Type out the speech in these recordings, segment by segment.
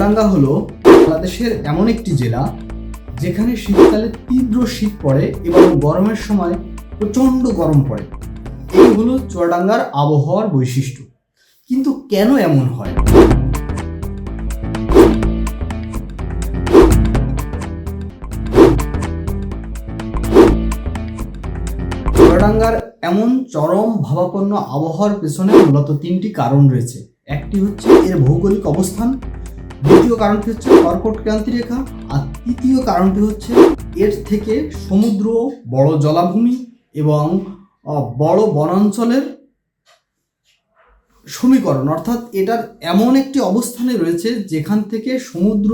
চুয়াডাঙ্গা হলো বাংলাদেশের এমন একটি জেলা যেখানে শীতকালে তীব্র শীত পড়ে এবং গরমের সময় প্রচণ্ড গরম পড়ে। এই হলো চুয়াডাঙ্গার আবহাওয়ার বৈশিষ্ট্য। কিন্তু কেন এমন হয়? চুয়াডাঙ্গার এমন চরম ভাবাপন্ন আবহাওয়ার পেছনে মূলত তিনটি কারণ রয়েছে। একটি হচ্ছে এর ভৌগোলিক অবস্থান, দ্বিতীয় কারণটি হচ্ছে কর্কট ক্রান্তি রেখা, আর তৃতীয় কারণটি হচ্ছে এর থেকে সমুদ্র, বড় জলাভূমি এবং বড় বনাঞ্চলের সমীকরণ। অর্থাৎ এটার এমন একটি অবস্থানে রয়েছে যেখান থেকে সমুদ্র,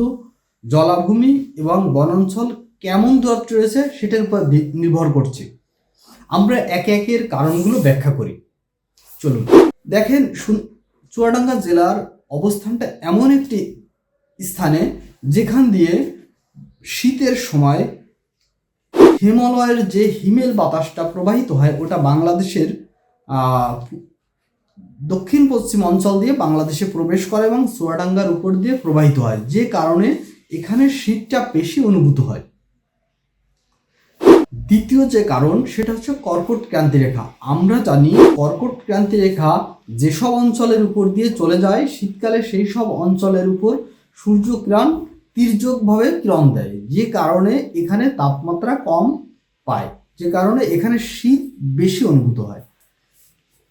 জলাভূমি এবং বনাঞ্চল কেমন দূরত্বে রয়েছে সেটার উপর নির্ভর করছে। আমরা একে একের কারণগুলো ব্যাখ্যা করি। চলুন দেখেন, চুয়াডাঙ্গা জেলার অবস্থানটা এমন একটি স্থানে যেখান দিয়ে শীতের সময় হিমালয়ের যে হিমেল বাতাসটা প্রবাহিত হয় ওটা বাংলাদেশের দক্ষিণ পশ্চিম অঞ্চল দিয়ে বাংলাদেশে প্রবেশ করে এবং চুয়াডাঙ্গার উপর দিয়ে প্রবাহিত হয়, যে কারণে এখানে শীতটা বেশি অনুভূত হয়। দ্বিতীয় যে কারণ সেটা হচ্ছে কর্কট ক্রান্তি রেখা। আমরা জানি কর্কট ক্রান্তি রেখা যেসব অঞ্চলের উপর দিয়ে চলে যায় শীতকালে সেই সব অঞ্চলের উপর সূর্যকিরণ তির্যকভাবে কিরণ দেয়, যে কারণে এখানে তাপমাত্রা কম পায়, যে কারণে এখানে শীত বেশি অনুভূত হয়।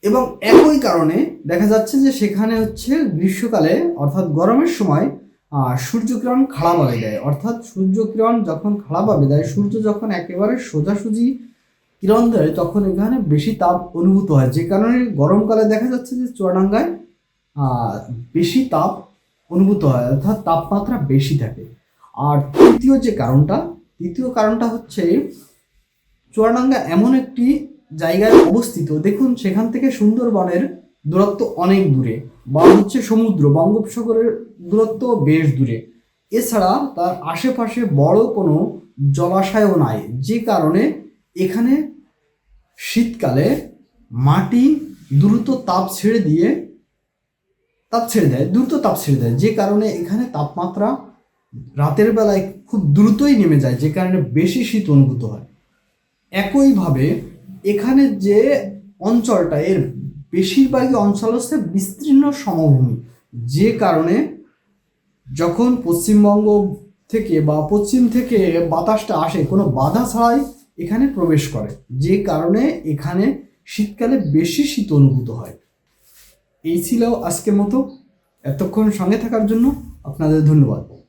এবং একই কারণে দেখা যাচ্ছে যে সেখানে হচ্ছে গ্রীষ্মকালে অর্থাৎ গরমের সময় সূর্যকিরণ খাড়াভাবে দেয়। অর্থাৎ সূর্যকিরণ যখন খাড়াভাবে দেয়, সূর্য যখন একেবারে সোজাসুজি কিরণ দেয় তখন এখানে বেশি তাপ অনুভূত হয়, যে কারণে গরমকালে দেখা যাচ্ছে যে চুয়াডাঙ্গায় বেশি তাপ অনুভূত হয়, অর্থাৎ তাপমাত্রা বেশি থাকে। আর তৃতীয় কারণটা হচ্ছে চুয়াডাঙ্গা এমন একটি জায়গায় অবস্থিত, দেখুন সেখান থেকে সুন্দরবনের দূরত্ব অনেক দূরে, বা হচ্ছে সমুদ্র বঙ্গোপসাগরের দূরত্ব বেশ দূরে। এছাড়া তার আশেপাশে বড় কোনো জলাশয়ও নাই, যে কারণে এখানে শীতকালে মাটি দ্রুত তাপ ছেড়ে দেয়, যে কারণে এখানে তাপমাত্রা রাতের বেলায় খুব দ্রুতই নেমে যায়, যে কারণে বেশি শীত অনুভূত হয়। একইভাবে এখানে যে অঞ্চলটা, এর বেশিরভাগই অঞ্চল হচ্ছে বিস্তীর্ণ সমভূমি, যে কারণে যখন পশ্চিমবঙ্গ থেকে বা পশ্চিম থেকে বাতাসটা আসে কোনো বাধা ছাড়াই এখানে প্রবেশ করে, যে কারণে এখানে শীতকালে বেশি শীত অনুভূত হয়। এই ছিল আজকের মতো। এতক্ষণ সঙ্গে থাকার জন্য আপনাদের ধন্যবাদ।